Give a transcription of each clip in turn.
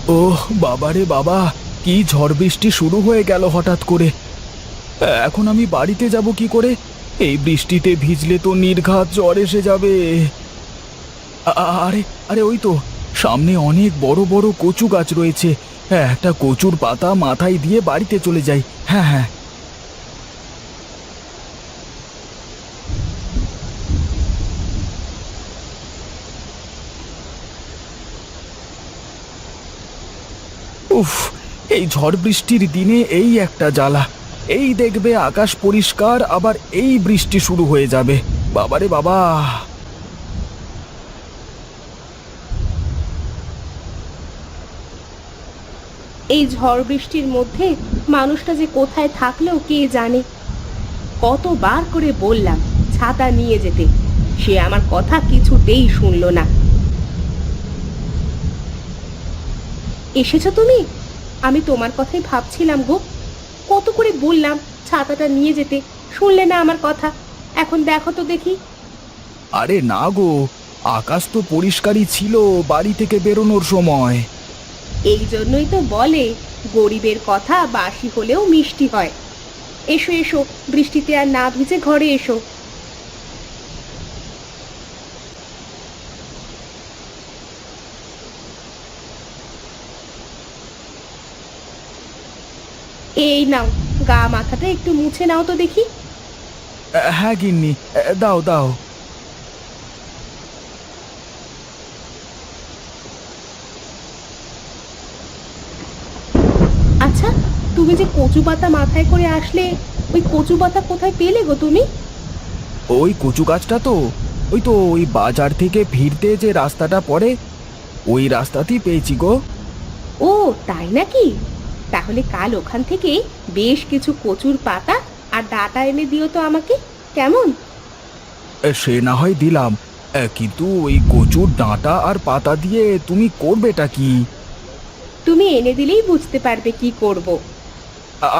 ওহ বাবারে বাবা, কি ঝড় বৃষ্টি শুরু হয়ে গেল হঠাৎ করে। এখন আমি বাড়িতে যাব কি করে? এই বৃষ্টিতে ভিজলে তো নির্ঘাত জ্বর এসে যাবে। আরে আরে, ওই তো সামনে অনেক বড় বড় কচু গাছ রয়েছে। হ্যাঁ, একটা কচুর পাতা মাথায় দিয়ে বাড়িতে চলে যাই। হ্যাঁ হ্যাঁ। উফ, এই ঝড় বৃষ্টির দিনে এই একটা জ্বালা। এই দেখবে আকাশ পরিষ্কার, আবার এই বৃষ্টি শুরু হয়ে যাবে। বাবারে বাবা। এই ঝড় বৃষ্টির মধ্যে মানুষটা যে কোথায় থাকলেও কে জানে। কতবার করে বললাম ছাতা নিয়ে যেতে, সে আমার কথা কিছুতেই শুনলো না। এসেছো তুমি? আমি তোমার কথাই ভাবছিলাম গো। কত করে বললাম ছাতাটা নিয়ে যেতে, শুনলে না আমার কথা। এখন দেখো তো দেখি। আরে না গো, আকাশ তো পরিষ্কারই ছিল বাড়ি থেকে বেরোনোর সময়। এই জন্যই তো বলে গরিবের কথা বাসি হলেও মিষ্টি হয়। এসো এসো, বৃষ্টিতে আর না ভিজে ঘরে এসো। এই নাও, গা মাথাটা একটু মুছে নাও তো দেখি। হ্যাঁ গিন্নি, দাও দাও। আচ্ছা, তুমি যে কচু পাতা মাথায় করে আসলে, ওই কচু পাতা কোথায় পেলে গো তুমি? ওই কচু গাছটা তো, ওই তো ওই বাজার থেকে ফিরতে যে রাস্তাটা পড়ে, ওই রাস্তাতেই পেয়েছি গো। ও তাই নাকি? তাহলে কাল ওখান থেকে বেশ কিছু কচুর পাতা আর ডাঁটা এনে দিও তো আমাকে, কেমন? সে না হয় দিলাম, কিন্তু ওই কচুর ডাঁটা আর পাতা দিয়ে তুমি করবেটা কি? তুমি এনে দিলেই বুঝতে পারবে কি করব।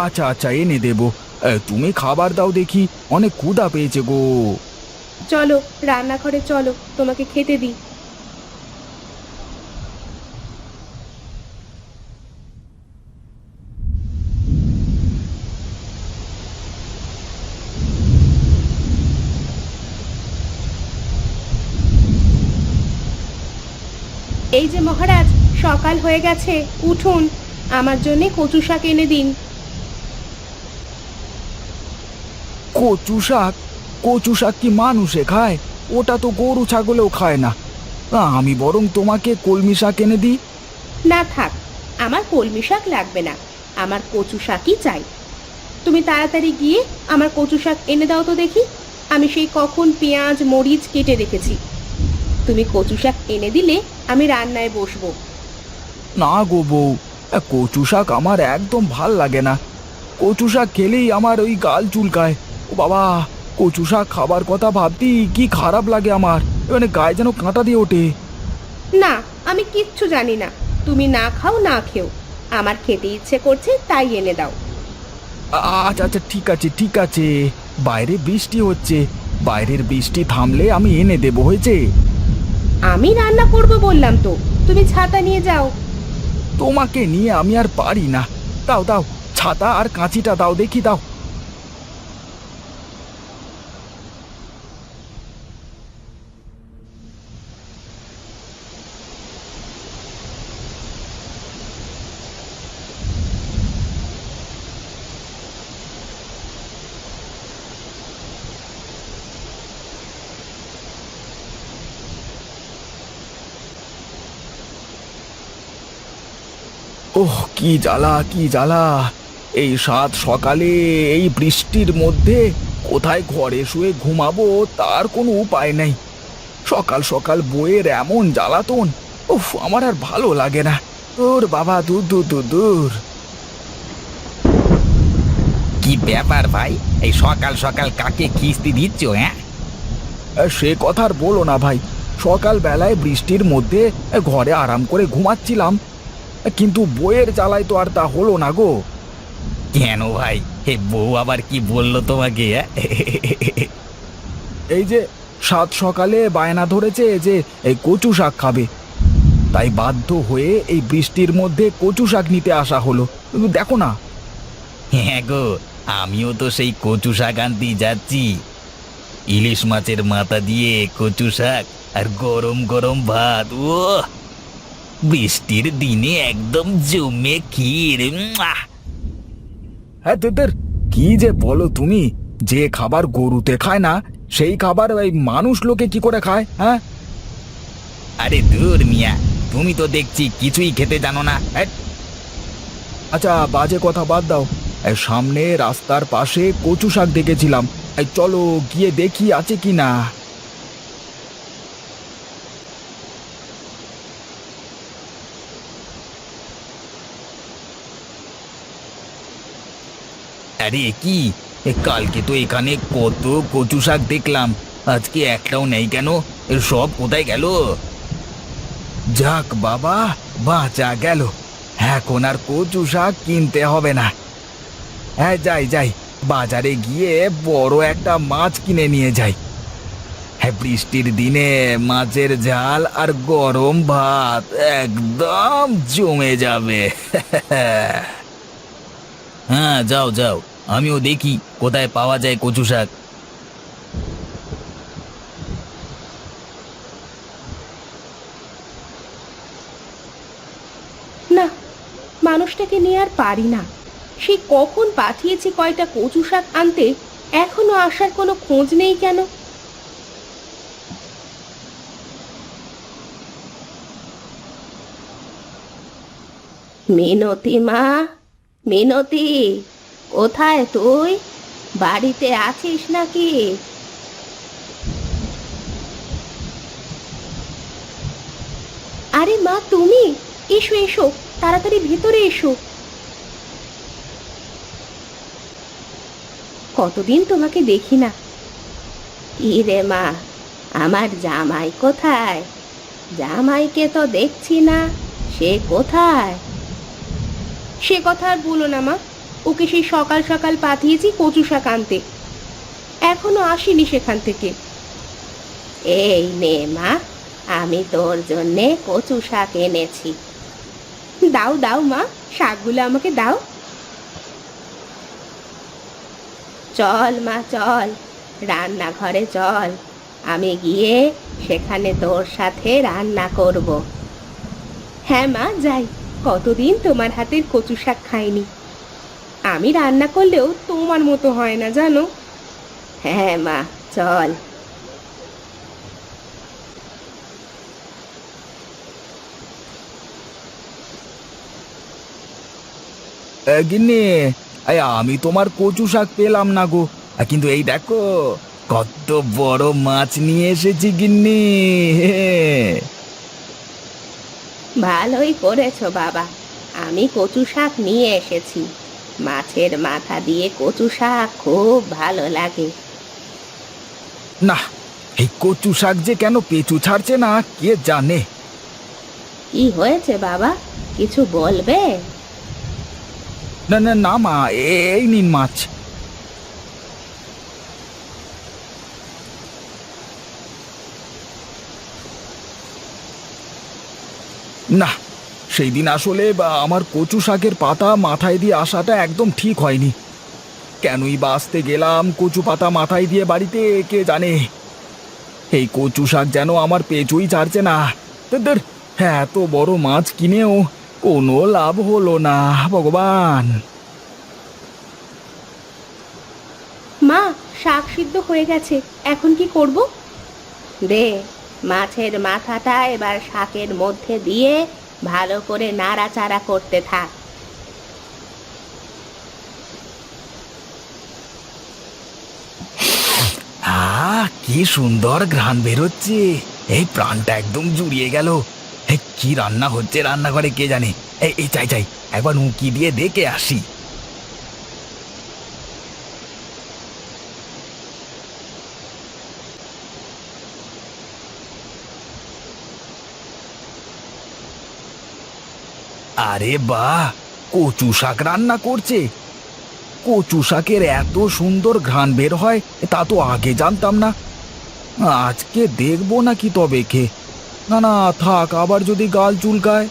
আচ্ছা আচ্ছা, এনে দেবো। তুমি খাবার দাও দেখি, অনেক ক্ষুধা পেয়েছে গো। চলো রান্নাঘরে, চলো তোমাকে খেতে দিই। এই যে মহারাজ, সকাল হয়ে গেছে, উঠুন, আমার জন্য কচু শাক এনে দিন। কচু শাক? কচু শাক কি মানুষে খায়? ওটা তো গরু ছাগলেও খায় না। আমি বরং তোমাকে কলমি শাক এনে দিই। না থাক, আমার কলমি শাক লাগবে না, আমার কচু শাকই চাই। তুমি তাড়াতাড়ি গিয়ে আমার কচু শাক এনে দাও তো দেখি। আমি সেই কখন পেঁয়াজ মরিচ কেটে রেখেছি। তুমি কচু শাক এনে দিলে আমি রান্নায় বসবো। না গো বউ, কচু শাক আমার একদম ভাল লাগে না। কচু শাক খেলেই আমার ওই গাল চুলকায়। ও বাবা, কচু শাক খাবার কথা ভাবতেই কি খারাপ লাগে আমার, মানে গায়ে যেন কাঁটা দিয়ে ওঠে। না, আমি কিচ্ছু জানি না, তুমি না খাও না খেও, আমার খেতে ইচ্ছে করছে তাই এনে দাও। আচ্ছা আচ্ছা, ঠিক আছে ঠিক আছে। বাইরে বৃষ্টি হচ্ছে, বাইরের বৃষ্টি থামলে আমি এনে দেবো, হয়েছে? আমি রান্না করব বললাম তো, তুমি ছাতা নিয়ে যাও। তোমাকে নিয়ে আমি আর পারি না। দাও দাও, ছাতা আর কাঁচিটা দাও দেখি, দাও। ওহ কি জ্বালা কি জ্বালা! এই সাত সকালে এই বৃষ্টির মধ্যে কোথায় ঘরে শুয়ে ঘুমাবো তার কোনো উপায় নেই। সকাল সকাল বইয়ের এমন জ্বালাতন, উফ, আমার আর ভালো লাগে না। তোর বাবা, দূর দূর দূর দূর। কি ব্যাপার ভাই, এই সকাল সকাল কাকে কিস্তি দিচ্ছ? হ্যাঁ, সে কথা আর বলো না ভাই। সকাল বেলায় বৃষ্টির মধ্যে ঘরে আরাম করে ঘুমাচ্ছিলাম, কিন্তু বইয়ের জ্বালায় তো আর তা হলো না গো। কেন ভাই, হে বউ আবার কি বললো তোমাকে? এই যে সাত সকালে বায়না ধরেছে যে এই কচু শাক খাবে। তাই বাধ্য হয়ে এই বৃষ্টির মধ্যে কচু শাক নিতে আসা হলো। দেখো না। হ্যাঁ গো, আমিও তো সেই কচু শাক আনতেই যাচ্ছি। ইলিশ মাছের মাথা দিয়ে কচু শাক আর গরম গরম ভাত, ও বৃষ্টির দিনে একদম জমে ক্ষীর। হ্যাঁ তোদের কি যে বলো তুমি, যে খাবার গরুতে খায় না সেই খাবার এই মানুষ লোকে কি করে খায়? হ্যাঁ, আরে দূর মিয়া, তুমি তো দেখছি কিছুই খেতে জানো না। আচ্ছা বাজে কথা বাদ দাও। এই সামনে রাস্তার পাশে কচু শাক দেখেছিলাম, এই চলো গিয়ে দেখি আছে কি না। আরে কি, কালকে তো এখানে কত কচু শাক দেখলাম, আজকে একটাও নেই কেন? সব কোথায় গেল? যাক বাবা, বাঁচা গেল। এখন আর কচু শাক কিনতে হবে না। হ্যাঁ যাই যাই, বাজারে গিয়ে বড় একটা মাছ কিনে নিয়ে যাই। হ্যাঁ, বৃষ্টির দিনে মাছের ঝাল আর গরম ভাত একদম জমে যাবে। হ্যাঁ যাও যাও, আমিও দেখি কোথায় পাওয়া যায় কচু শাক। না, মানুষটাকে নিয়ে আর পারি না। সে কখন পাঠিয়েছি কয়টা কচু শাক আনতে, এখনো আসার কোনো খোঁজ নেই কেন? মিনতি মা, মিনতি, কোথায় তুই? বাড়িতে আছিস নাকি? আরে মা, তুমি এসো এসো, তাড়াতাড়ি ভেতরে এসো। কতদিন তোমাকে দেখি না। কি রে মা, আমার জামাই কোথায়? জামাইকে তো দেখছি না, সে কোথায়? সে কথা আর বলো না মা, ওকে সেই সকাল সকাল পাঠিয়েছি কচু শাক আনতে, এখনো আসেনি সেখান থেকে। এই নে মা, আমি তোর জন্যে কচু শাক এনেছি। দাও দাও মা, শাকগুলো আমাকে দাও। চল মা চল, রান্নাঘরে চল, আমি গিয়ে সেখানে তোর সাথে রান্না করব। হ্যাঁ মা যাই, কতদিন তোমার হাতের কচু শাক খাইনি। আমি রান্না করলেও তোমার মতো হয় না জানো। হ্যাঁ মা চল। গিন্নি, আমি তোমার কচু শাক পেলাম না গো। কিন্তু এই দেখো কত বড় মাছ নিয়ে এসেছি গিন্নি। ভালোই করেছো বাবা, আমি কচু শাক নিয়ে এসেছি। মাছের মাথা দিয়ে কচু শাক খুব ভালো লাগে। না, এই কচু শাক যে কেন পেঁচু ছাড়ছে না কে জানে। কি হয়েছে বাবা, কিছু বলবে? না না না মা, এই নিন মাছ। না, সেই দিন আসলে আমার কচু শাকের পাতা মাথায় দিয়ে আসাটা একদম ঠিক হয়নি। কেনই বা আসতে গেলাম কচু পাতা মাথায় দিয়ে বাড়িতে কে জানে। এই কচু শাক যেন আমার পেঁচুই ছাড়ছে না। ধুর, হ্যাঁ, এত বড় মাছ কিনেও কোনো লাভ হলো না ভগবান। মা, শাক সিদ্ধ হয়ে গেছে, এখন কি করব? দে, মাছের মাথাটা এবার শাকের মধ্যে দিয়ে ভালো করে নাড়াচাড়া করতে থাক। কি সুন্দর ঘ্রাণ বেরোচ্ছে, এই প্রাণটা একদম জুড়িয়ে গেল। কি রান্না হচ্ছে রান্নাঘরে কে জানে। এই চাই চাই, একবার উঁকি দিয়ে দেখে আসি। আরে বাহ, কচু শাক রান্না করছে। কচু শাকের এত সুন্দর ঘ্রাণ বের হয় তা তো আগে জানতাম না। আজকে দেখবো নাকি তবে খে। না না, থাক, আবার যদি গাল চুলকায়।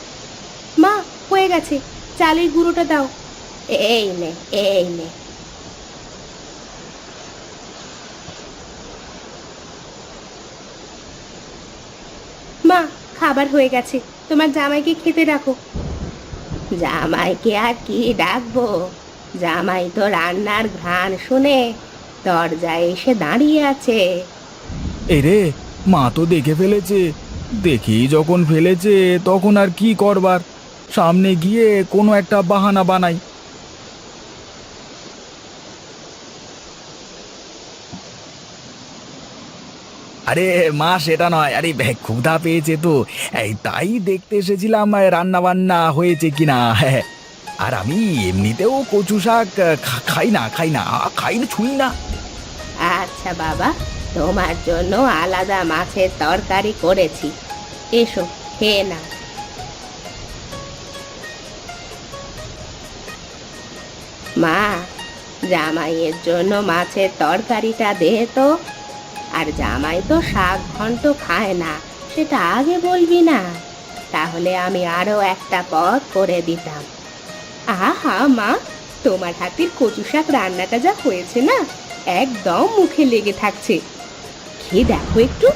মা, হয়ে গেছে, চালের গুঁড়োটা দাও। এই নে, এই নে। মা, খাবার হয়ে গেছে, তোমার জামাইকে খেতে ডাকো। জামাইকে আর কি ডাকবো? জামাই তো রান্নার ঘ্রাণ শুনে দরজায় এসে দাঁড়িয়ে আছে। এই রে, মা তো দেখে ফেলেছে। দেখি যখন ফেলেছে তখন আর কি করবার, সামনে গিয়ে কোনো একটা বাহানা বানাই। আরে মা, সেটা নয়, আরে ক্ষুধা পেয়েছে তো, এই তাই দেখতে এসেছিলাম রান্না বান্না হয়েছে কিনা। হ্যাঁ, আর আমি এমনিতেও কচু শাক খাই না, খাই না, ছুঁই না। আচ্ছা বাবা, তোমার জন্য আলাদা মাছের তরকারি করেছি, এসো খেয়ে না। মা, জামাইয়ের জন্য মাছের তরকারিটা দে তো। আর জামাই তো শাক ঘন্ট খায় না, সেটা আগে বলবি না, তাহলে আমি আরো একটা পদ করে দিতাম। আহা মা, তোমার হাতের কচু শাক রান্নাটা যা হয়েছে না, একদম মুখে লেগে থাকছে। খেয়ে দেখো একটু।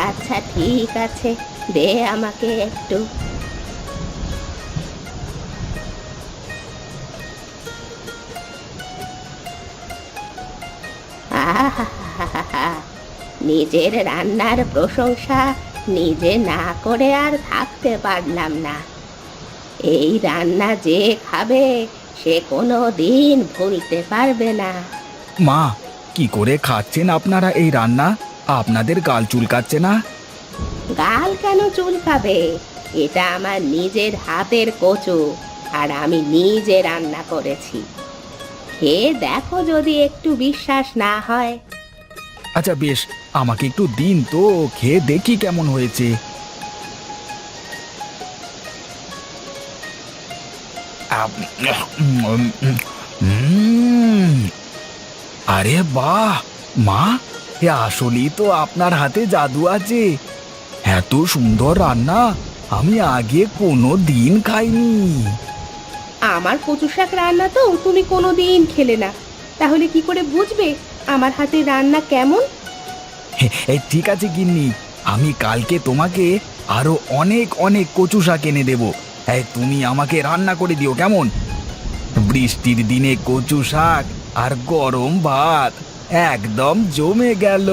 আচ্ছা ঠিক আছে, দে আমাকে একটু। আহা, নিজের রান্নার প্রশংসা নিজে না করে আর থাকতে পারলাম না। এই রান্না যে খাবে সে কোনো দিন ভুলতে পারবে না। মা, কি করে খাচ্ছেন আপনারা এই রান্না? আপনাদের গাল চুলকাচ্ছে না? গাল কেন চুলকাবে? এটা আমার নিজের হাতের কচু, আর আমি নিজে রান্না করেছি। খেয়ে দেখো, যদি একটু বিশ্বাস না হয়। আচ্ছা বেশ, আমাকে একটু দিন তো, খেয়ে দেখি কেমন হয়েছে। আরে বাহ মা, এ আসলেই তো আপনার হাতে জাদু আছে। এত সুন্দর রান্না আমি আগে কোনো দিন খাইনি। আমার কচু শাক রান্না তো তুমি কোনোদিন খেলে না, তাহলে কি করে বুঝবে আমার হাতে রান্না কেমন? এই ঠিক আছে গিন্নি, আমি কালকে তোমাকে আরো অনেক অনেক কচু শাক এনে দেবো। এই তুমি আমাকে রান্না করে দিও কেমন? বৃষ্টির দিনে কচু শাক আর গরম ভাত একদম জমে গেল।